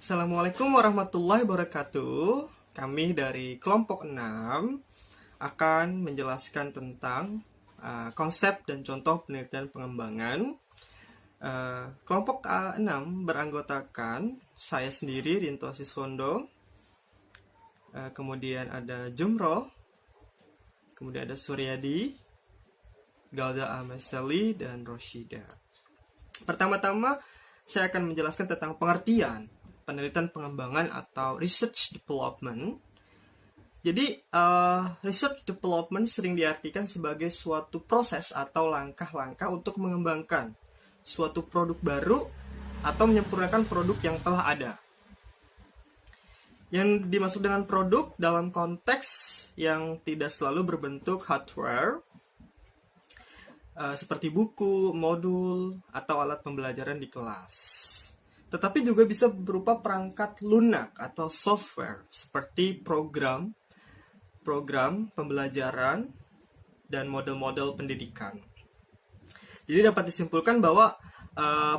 Assalamualaikum warahmatullahi wabarakatuh. Kami dari kelompok 6 akan menjelaskan tentang konsep dan contoh penelitian pengembangan. Kelompok 6 beranggotakan saya sendiri, Rinto Siswondo, kemudian ada Jumro, kemudian ada Suryadi, Galda Ameseli, dan Roshida. Pertama-tama saya akan menjelaskan tentang pengertian penelitian pengembangan atau research development. Jadi, research development sering diartikan sebagai suatu proses atau langkah-langkah untuk mengembangkan suatu produk baru atau menyempurnakan produk yang telah ada. Yang dimaksud dengan produk dalam konteks yang tidak selalu berbentuk hardware, seperti buku, modul, atau alat pembelajaran di kelas. Tetapi juga bisa berupa perangkat lunak atau software seperti program pembelajaran dan model-model pendidikan. Jadi dapat disimpulkan bahwa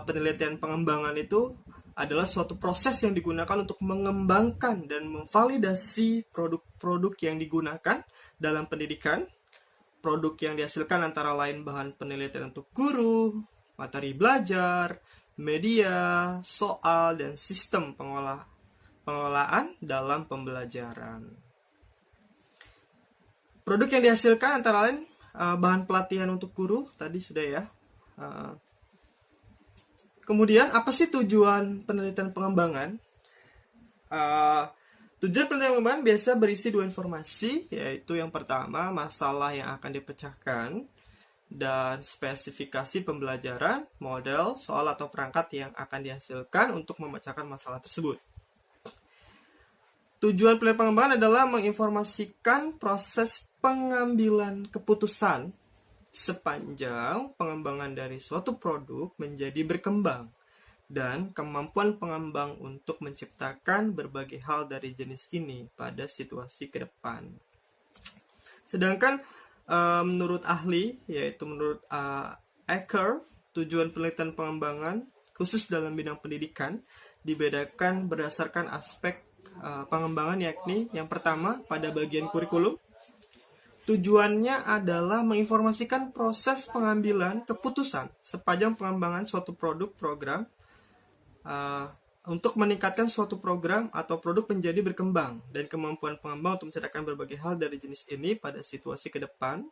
penelitian pengembangan itu adalah suatu proses yang digunakan untuk mengembangkan dan memvalidasi produk-produk yang digunakan dalam pendidikan. Produk yang dihasilkan antara lain bahan penelitian untuk guru, materi belajar, media, soal, dan sistem pengelolaan dalam pembelajaran. Produk yang dihasilkan antara lain bahan pelatihan untuk guru, tadi sudah ya. Kemudian, apa sih tujuan penelitian pengembangan? Tujuan penelitian pengembangan biasa berisi dua informasi, yaitu yang pertama, masalah yang akan dipecahkan, dan spesifikasi pembelajaran, model, soal atau perangkat yang akan dihasilkan untuk memecahkan masalah tersebut. Tujuan penelitian pengembangan adalah menginformasikan proses pengambilan keputusan sepanjang pengembangan dari suatu produk menjadi berkembang dan kemampuan pengembang untuk menciptakan berbagai hal dari jenis ini pada situasi ke depan. Sedangkan menurut ahli, yaitu menurut Acker, tujuan penelitian pengembangan khusus dalam bidang pendidikan dibedakan berdasarkan aspek pengembangan, yakni yang pertama pada bagian kurikulum. Tujuannya adalah menginformasikan proses pengambilan keputusan sepanjang pengembangan suatu produk program untuk meningkatkan suatu program atau produk menjadi berkembang dan kemampuan pengembang untuk menceritakan berbagai hal dari jenis ini pada situasi ke depan.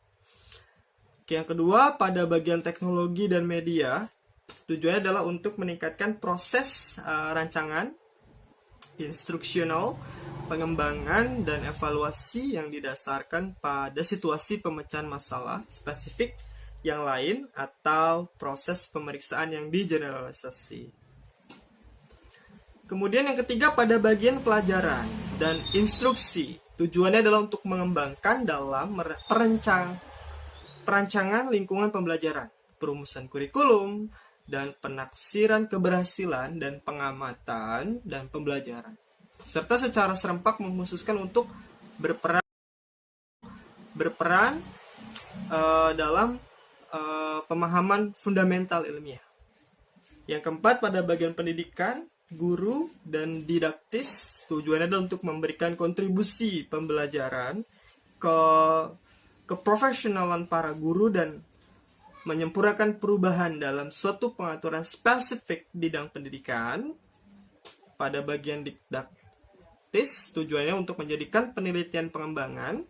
Yang kedua, pada bagian teknologi dan media, tujuannya adalah untuk meningkatkan proses rancangan, instruksional, pengembangan, dan evaluasi yang didasarkan pada situasi pemecahan masalah spesifik yang lain atau proses pemeriksaan yang digeneralisasi. Kemudian yang ketiga pada bagian pelajaran dan instruksi. Tujuannya adalah untuk mengembangkan dalam perancangan lingkungan pembelajaran, perumusan kurikulum, dan penaksiran keberhasilan dan pengamatan dan pembelajaran. Serta secara serempak mengkhususkan untuk berperan dalam pemahaman fundamental ilmiah. Yang keempat pada bagian pendidikan, guru, dan didaktis, tujuannya adalah untuk memberikan kontribusi pembelajaran ke keprofesionalan para guru dan menyempurnakan perubahan dalam suatu pengaturan spesifik bidang pendidikan. Pada bagian didaktis, tujuannya untuk menjadikan penelitian pengembangan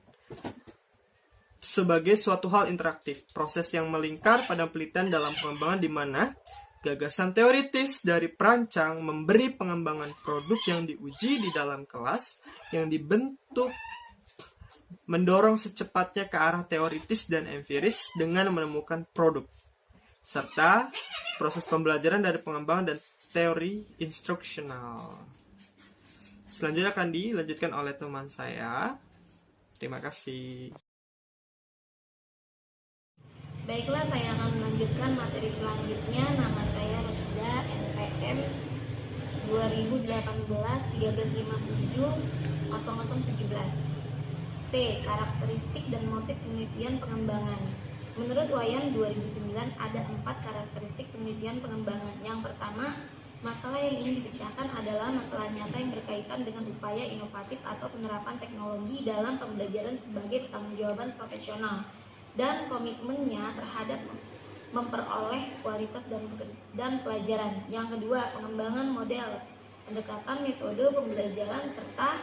sebagai suatu hal interaktif, proses yang melingkar pada penelitian dalam pengembangan di mana gagasan teoritis dari perancang memberi pengembangan produk yang diuji di dalam kelas yang dibentuk mendorong secepatnya ke arah teoritis dan empiris dengan menemukan produk, serta proses pembelajaran dari pengembangan dan teori instruksional. Selanjutnya akan dilanjutkan oleh teman saya. Terima kasih. Baiklah, saya akan melanjutkan materi selanjutnya. Nama saya Roshida, NPM 2018-1357-0017. C. Karakteristik dan motif penelitian pengembangan. Menurut Wayan 2009 ada 4 karakteristik penelitian pengembangan. Yang pertama, masalah yang ingin dipecahkan adalah masalah-masalah nyata yang berkaitan dengan upaya inovatif atau penerapan teknologi dalam pembelajaran sebagai pertanggungjawaban profesional dan komitmennya terhadap memperoleh kualitas dan pelajaran. Yang kedua, pengembangan model, pendekatan metode pembelajaran serta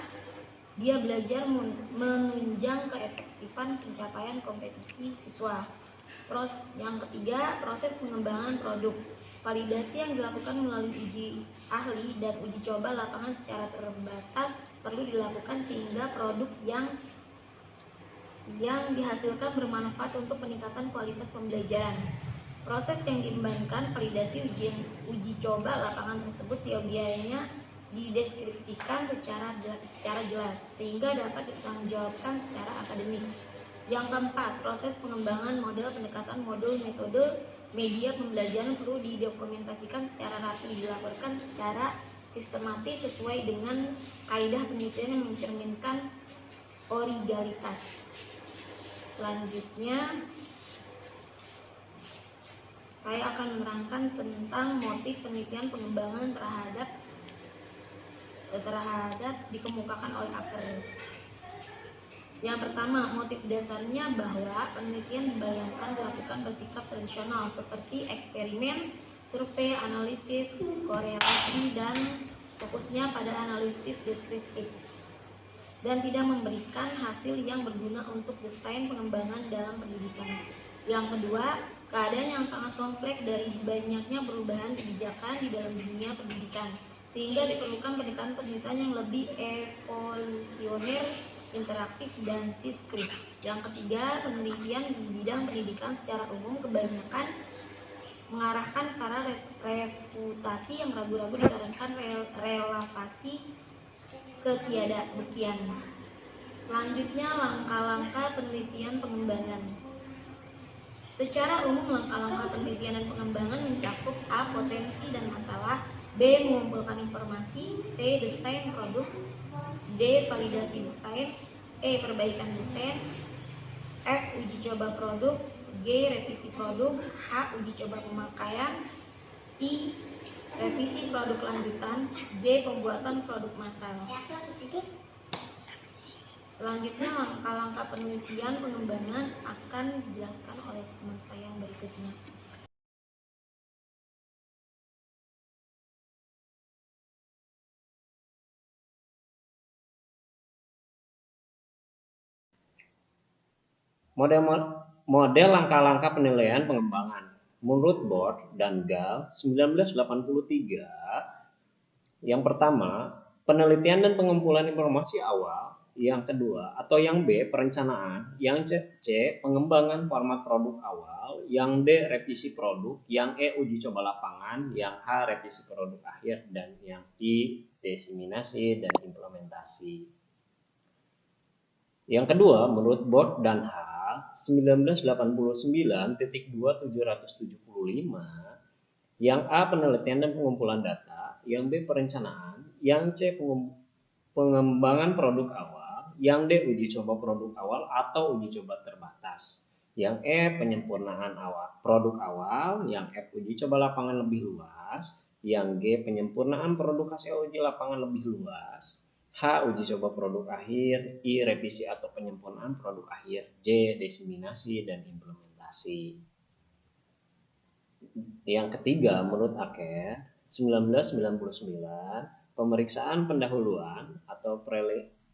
dia belajar menunjang keefektifan pencapaian kompetisi siswa. Yang ketiga, proses pengembangan produk. Validasi yang dilakukan melalui uji ahli dan uji coba lapangan secara terbatas perlu dilakukan sehingga produk yang dihasilkan bermanfaat untuk peningkatan kualitas pembelajaran. Proses yang diembankan validasi uji coba lapangan tersebut seyogianya dideskripsikan secara jelas sehingga dapat dipertanggungjawabkan secara akademik. Yang keempat, proses pengembangan model, pendekatan, modul, metode, media pembelajaran perlu didokumentasikan secara rapi, dilaporkan secara sistematis sesuai dengan kaidah penelitian yang mencerminkan originalitas. Selanjutnya, saya akan menerangkan tentang motif penelitian pengembangan terhadap dikemukakan oleh Acker. Yang pertama, motif dasarnya bahwa penelitian dibayangkan dilakukan bersikap tradisional seperti eksperimen, survei, analisis, korelasi, dan fokusnya pada analisis deskriptif dan tidak memberikan hasil yang berguna untuk desain pengembangan dalam pendidikan. Yang kedua, keadaan yang sangat kompleks dari banyaknya perubahan kebijakan di dalam dunia pendidikan, sehingga diperlukan pendekatan penelitian yang lebih evolusioner, interaktif, dan siskris. Yang ketiga, penelitian di bidang pendidikan secara umum kebanyakan mengarahkan ke arah reputasi yang ragu-ragu dikarenakan relevasi ketiadabuktian. Selanjutnya, langkah-langkah penelitian pengembangan. Secara umum, langkah-langkah penelitian dan pengembangan mencakup A. Potensi dan masalah, B. Mengumpulkan informasi, C. Desain produk, D. Validasi desain, E. Perbaikan desain, F. Uji coba produk, G. Revisi produk, H. Uji coba pemakaian, I. Revisi produk lanjutan, J. Pembuatan produk massal. Selanjutnya, langkah-langkah penelitian pengembangan akan dijelaskan oleh teman saya yang berikutnya. Model langkah-langkah penilaian pengembangan. Menurut Bord dan Gall 1983, yang pertama, penelitian dan pengumpulan informasi awal. Yang kedua, atau yang B, perencanaan. Yang C, pengembangan format produk awal. Yang D, revisi produk. Yang E, uji coba lapangan. Yang H, revisi produk akhir. Dan yang I, diseminasi dan implementasi. Yang kedua, menurut Bord dan Hall 1989.2775, yang A, penelitian dan pengumpulan data. Yang B, perencanaan. Yang C, pengembangan produk awal. Yang D, uji coba produk awal atau uji coba terbatas. Yang E, penyempurnaan produk awal. Yang F, uji coba lapangan lebih luas. Yang G, penyempurnaan produk hasil uji lapangan lebih luas. H, uji coba produk akhir. I, revisi atau penyempurnaan produk akhir. J, diseminasi dan implementasi. Yang ketiga, menurut Acker 1999, pemeriksaan pendahuluan atau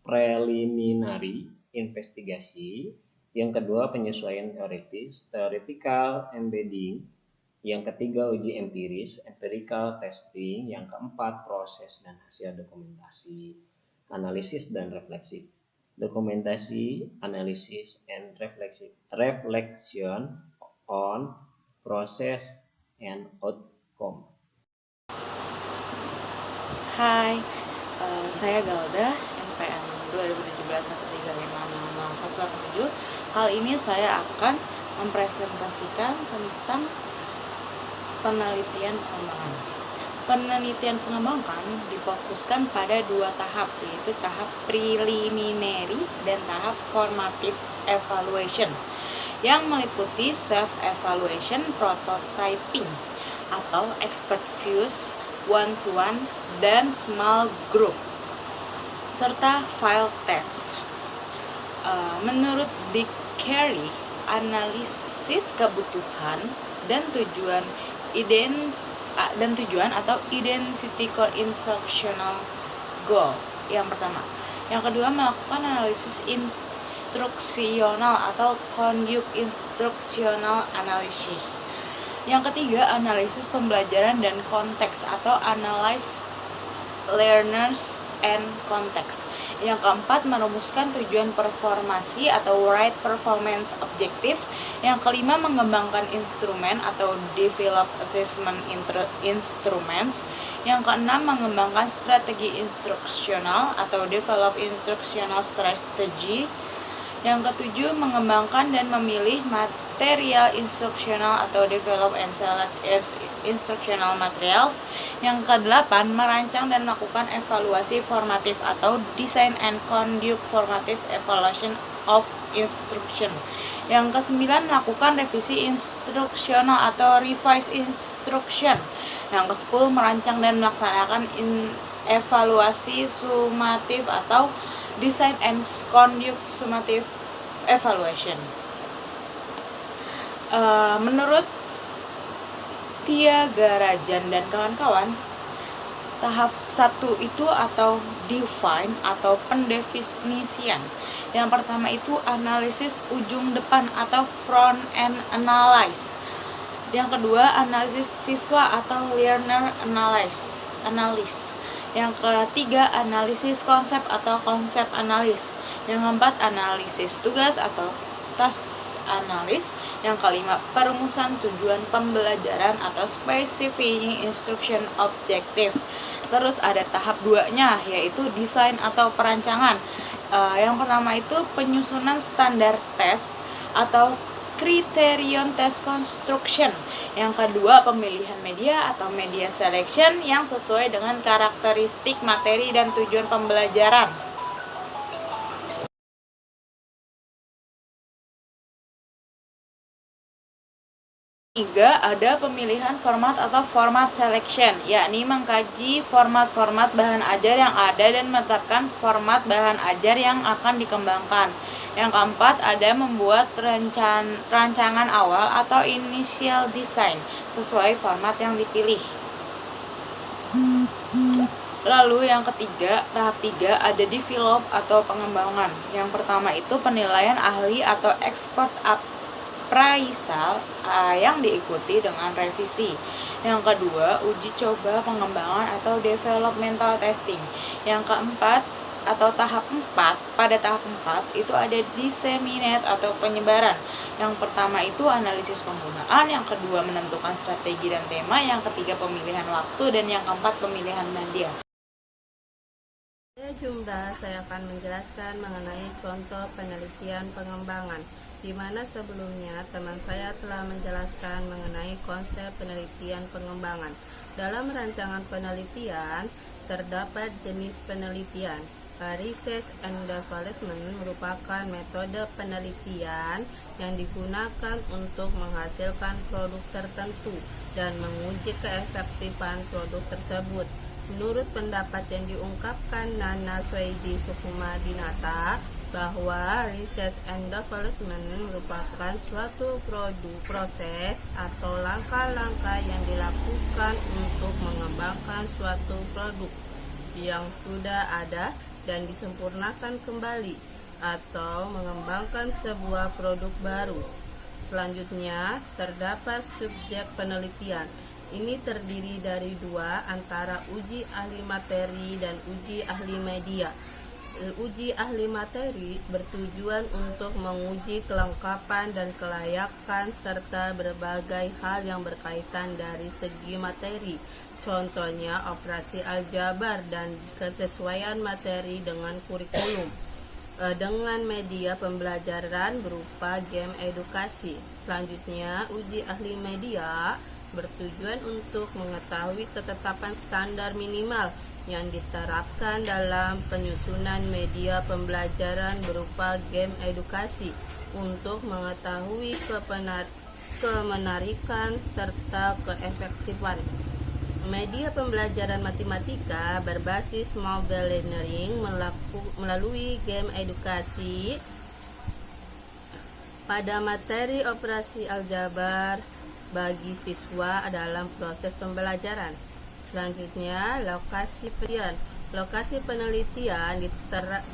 preliminary investigasi. Yang kedua, penyesuaian teoritis, theoretical embedding. Yang ketiga, uji empiris, empirical testing. Yang keempat, proses dan hasil dokumentasi, analisis dan refleksi. Dokumentasi, analisis, and reflection on process and outcome. Hai, saya Galda, NPM 2017-135601. Kali ini saya akan mempresentasikan tentang penelitian pengembangan. Penelitian pengembangan difokuskan pada dua tahap, yaitu tahap preliminary dan tahap formative evaluation, yang meliputi self-evaluation, prototyping, atau expert views, one-to-one, dan small group, serta file test. Menurut Dick Carey, analisis kebutuhan dan tujuan atau identical instructional goal yang pertama. Yang kedua, melakukan analisis instruksional atau conduct instructional analysis. Yang ketiga, analisis pembelajaran dan konteks atau analyze learners and context. Yang keempat, merumuskan tujuan performasi atau right performance objective. Yang kelima, mengembangkan instrumen atau develop assessment instruments. Yang keenam, mengembangkan strategi instruksional atau develop instructional strategy. Yang ketujuh, mengembangkan dan memilih material instruksional atau develop and select instructional materials. Yang kedelapan, merancang dan melakukan evaluasi formatif atau design and conduct formative evaluation of instruction. Yang kesembilan, melakukan revisi instruksional atau revise instruction. Yang kesepuluh, merancang dan melaksanakan evaluasi sumatif atau design and conduct summative evaluation. Menurut Thiagarajan dan kawan-kawan, tahap 1 itu atau define atau pendefinisian. Yang pertama itu analisis ujung depan atau front end analysis. Yang kedua, analisis siswa atau learner analysis. Yang ketiga, analisis konsep atau konsep analis. Yang keempat, analisis tugas atau task analis. Yang kelima, perumusan tujuan pembelajaran atau specifying instruction objective. Terus ada tahap 2-nya, yaitu desain atau perancangan. Yang pertama itu penyusunan standar tes atau criterion test construction. Yang kedua, pemilihan media atau media selection yang sesuai dengan karakteristik materi dan tujuan pembelajaran. Tiga, ada pemilihan format atau format selection, yakni mengkaji format-format bahan ajar yang ada dan menetapkan format bahan ajar yang akan dikembangkan. Yang keempat, ada membuat rancangan awal atau initial design sesuai format yang dipilih. Lalu yang ketiga, tahap 3, ada develop atau pengembangan. Yang pertama itu penilaian ahli atau expert appraisal yang diikuti dengan revisi. Yang kedua, uji coba pengembangan atau developmental testing. Yang keempat, atau tahap 4, pada tahap 4 itu ada disseminate atau penyebaran. Yang pertama itu analisis penggunaan, yang kedua menentukan strategi dan tema, yang ketiga pemilihan waktu, dan yang keempat pemilihan media. Pada jumlah, saya akan menjelaskan mengenai contoh penelitian pengembangan, di mana sebelumnya teman saya telah menjelaskan mengenai konsep penelitian pengembangan. Dalam rancangan penelitian, terdapat jenis penelitian. Research and Development merupakan metode penelitian yang digunakan untuk menghasilkan produk tertentu dan menguji keefektifan produk tersebut. Menurut pendapat yang diungkapkan Nana Sweidi Sukuma Dinata, bahwa Research and Development merupakan suatu proses atau langkah-langkah yang dilakukan untuk mengembangkan suatu produk yang sudah ada dan disempurnakan kembali, atau mengembangkan sebuah produk baru. Selanjutnya, terdapat subjek penelitian. Ini terdiri dari dua, antara uji ahli materi dan uji ahli media. Uji ahli materi bertujuan untuk menguji kelengkapan dan kelayakan serta berbagai hal yang berkaitan dari segi materi. Contohnya operasi aljabar dan kesesuaian materi dengan kurikulum. Dengan media pembelajaran berupa game edukasi. Selanjutnya, uji ahli media bertujuan untuk mengetahui ketetapan standar minimal yang diterapkan dalam penyusunan media pembelajaran berupa game edukasi untuk mengetahui kemenarikan serta keefektifan. Media pembelajaran matematika berbasis mobile learning melalui game edukasi pada materi operasi aljabar bagi siswa dalam proses pembelajaran. Selanjutnya, lokasi penelitian. Lokasi penelitian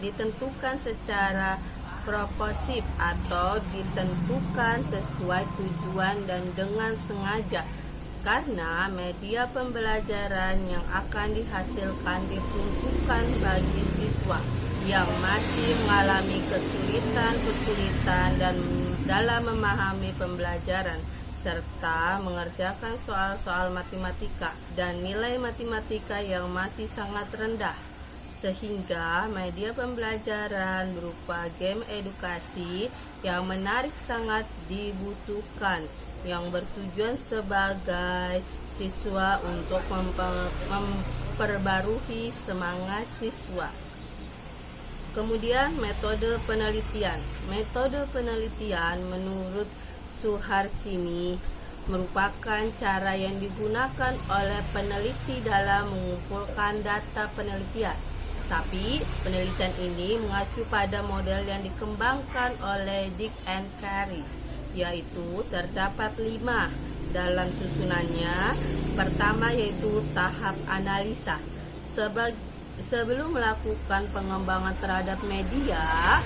ditentukan secara proposif atau ditentukan sesuai tujuan dan dengan sengaja, karena media pembelajaran yang akan dihasilkan diperuntukkan bagi siswa yang masih mengalami kesulitan dan dalam memahami pembelajaran serta mengerjakan soal-soal matematika dan nilai matematika yang masih sangat rendah, sehingga media pembelajaran berupa game edukasi yang menarik sangat dibutuhkan, yang bertujuan sebagai siswa untuk memperbarui semangat siswa. Kemudian metode penelitian. Metode penelitian menurut Suharsini merupakan cara yang digunakan oleh peneliti dalam mengumpulkan data penelitian. Tapi penelitian ini mengacu pada model yang dikembangkan oleh Dick and Carey, yaitu terdapat 5 dalam susunannya. Pertama yaitu tahap analisa. Sebelum melakukan pengembangan terhadap media,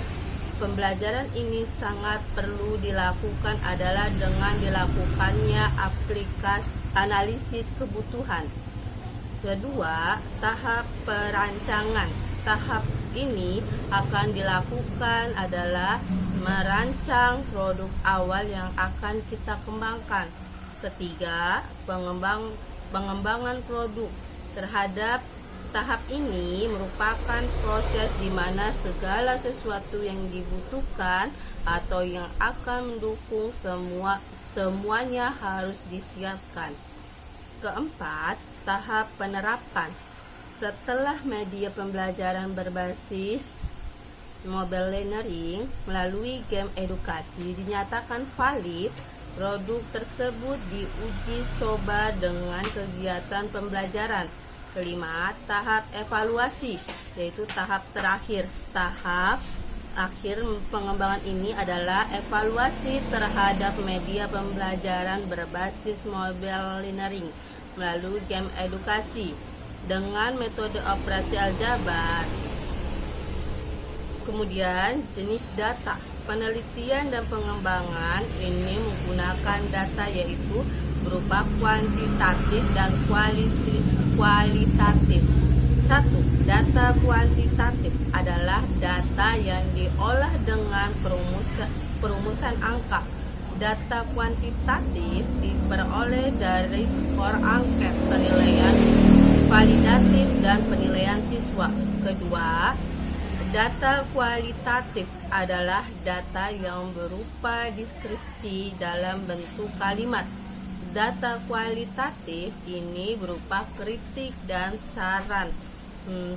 pembelajaran ini sangat perlu dilakukan adalah dengan dilakukannya aplikasi analisis kebutuhan. Kedua, tahap perancangan. Tahap ini akan dilakukan adalah merancang produk awal yang akan kita kembangkan. Ketiga, pengembangan produk. Terhadap tahap ini merupakan proses di mana segala sesuatu yang dibutuhkan atau yang akan mendukung semuanya harus disiapkan. Keempat, tahap penerapan. Setelah media pembelajaran berbasis mobile learning melalui game edukasi dinyatakan valid, produk tersebut diuji coba dengan kegiatan pembelajaran. Kelima, tahap evaluasi, yaitu tahap terakhir. Tahap akhir pengembangan ini adalah evaluasi terhadap media pembelajaran berbasis mobile learning melalui game edukasi dengan metode operasi aljabar. Kemudian, jenis data. Penelitian dan pengembangan ini menggunakan data yaitu berupa kuantitatif dan kualitatif. 1. Data kuantitatif adalah data yang diolah dengan perumusan angka. Data kuantitatif diperoleh dari skor angket, penilaian validatif, dan penilaian siswa. Kedua, data kualitatif adalah data yang berupa deskripsi dalam bentuk kalimat. Data kualitatif ini berupa kritik dan saran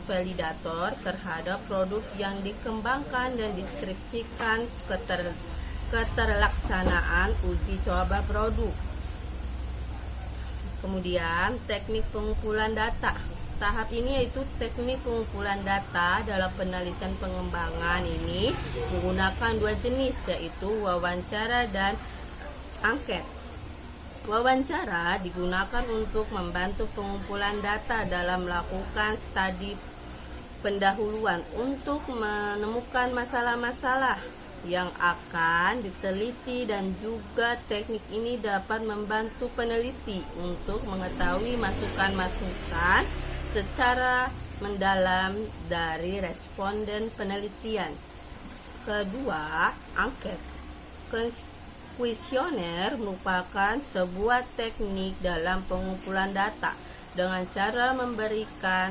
validator terhadap produk yang dikembangkan dan deskripsikan keterlaksanaan uji coba produk. Kemudian, teknik pengumpulan data. Tahap ini yaitu teknik pengumpulan data dalam penelitian pengembangan ini menggunakan 2 jenis, yaitu wawancara dan angket. Wawancara digunakan untuk membantu pengumpulan data dalam melakukan studi pendahuluan untuk menemukan masalah-masalah yang akan diteliti, dan juga teknik ini dapat membantu peneliti untuk mengetahui masukan-masukan secara mendalam dari responden penelitian. Kedua, angket. Kuesioner merupakan sebuah teknik dalam pengumpulan data dengan cara memberikan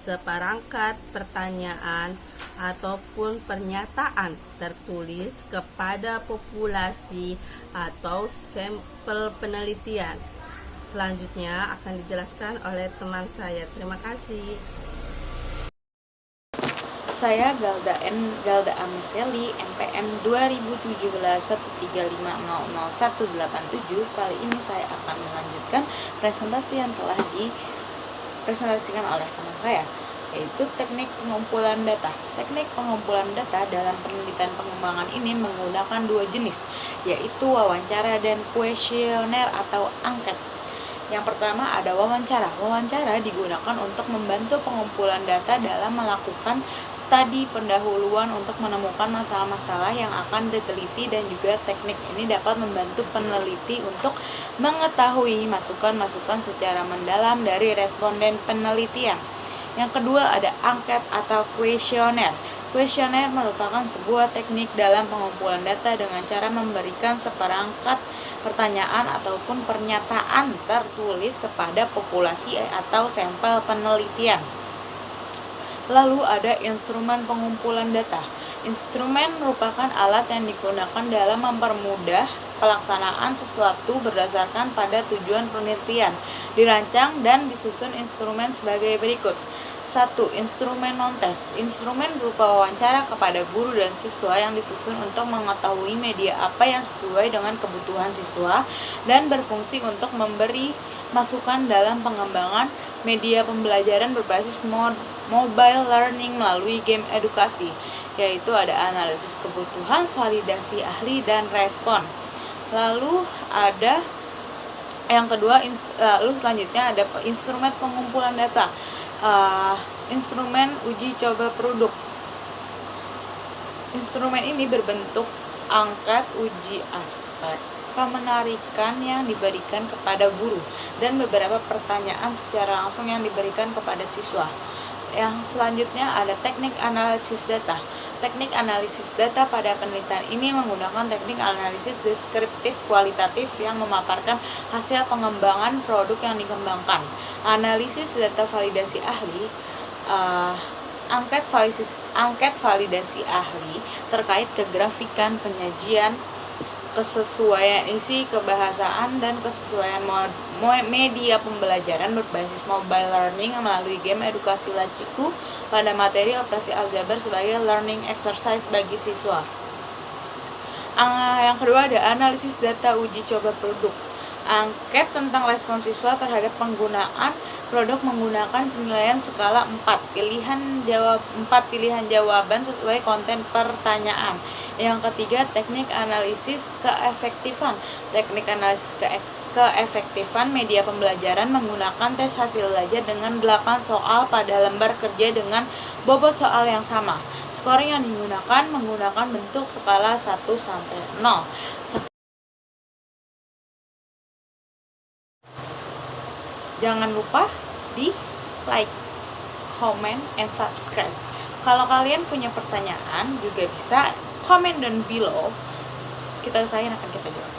seperangkat pertanyaan ataupun pernyataan tertulis kepada populasi atau sampel penelitian. Selanjutnya akan dijelaskan oleh teman saya. Terima kasih. Saya Galda Amiseli, NPM 2017 135000187. Kali ini saya akan melanjutkan presentasi yang telah dipresentasikan oleh teman saya, yaitu teknik pengumpulan data. Teknik pengumpulan data dalam penelitian pengembangan ini menggunakan dua jenis, yaitu wawancara dan kuesioner atau angket. Yang pertama ada wawancara. Wawancara digunakan untuk membantu pengumpulan data dalam melakukan studi pendahuluan untuk menemukan masalah-masalah yang akan diteliti, dan juga teknik ini dapat membantu peneliti untuk mengetahui masukan-masukan secara mendalam dari responden penelitian. Yang kedua ada angket atau kuesioner. Kuesioner merupakan sebuah teknik dalam pengumpulan data dengan cara memberikan seperangkat pertanyaan ataupun pernyataan tertulis kepada populasi atau sampel penelitian. Lalu ada instrumen pengumpulan data. Instrumen merupakan alat yang digunakan dalam mempermudah pelaksanaan sesuatu berdasarkan pada tujuan penelitian. Dirancang dan disusun instrumen sebagai berikut. 1. Instrumen non-tes. Instrumen berupa wawancara kepada guru dan siswa yang disusun untuk mengetahui media apa yang sesuai dengan kebutuhan siswa dan berfungsi untuk memberi masukan dalam pengembangan media pembelajaran berbasis mobile learning melalui game edukasi, yaitu ada analisis kebutuhan, validasi ahli, dan respon. Lalu ada yang kedua, selanjutnya ada instrumen pengumpulan data. Instrumen uji coba produk. Instrumen ini berbentuk angket uji aspek kemenarikan yang diberikan kepada guru dan beberapa pertanyaan secara langsung yang diberikan kepada siswa. Yang selanjutnya ada teknik analisis data. Teknik analisis data pada penelitian ini menggunakan teknik analisis deskriptif kualitatif yang memaparkan hasil pengembangan produk yang dikembangkan. Analisis data validasi ahli, angket validasi ahli terkait kegrafikan, penyajian, kesesuaian isi, kebahasaan, dan kesesuaian media pembelajaran berbasis mobile learning melalui game edukasi Laciku pada materi operasi aljabar sebagai learning exercise bagi siswa. Yang kedua ada analisis data uji coba produk. Angket tentang respon siswa terhadap penggunaan produk menggunakan penilaian skala 4 pilihan jawaban sesuai konten pertanyaan. Yang ketiga, teknik analisis keefektifan. Teknik analisis keefektifan media pembelajaran menggunakan tes hasil belajar dengan 8 soal pada lembar kerja dengan bobot soal yang sama. Scoring yang digunakan menggunakan bentuk skala 1 sampai 0. Jangan lupa di like, comment, and subscribe. Kalau kalian punya pertanyaan juga bisa comment down below. Kita usahain akan kita jawab.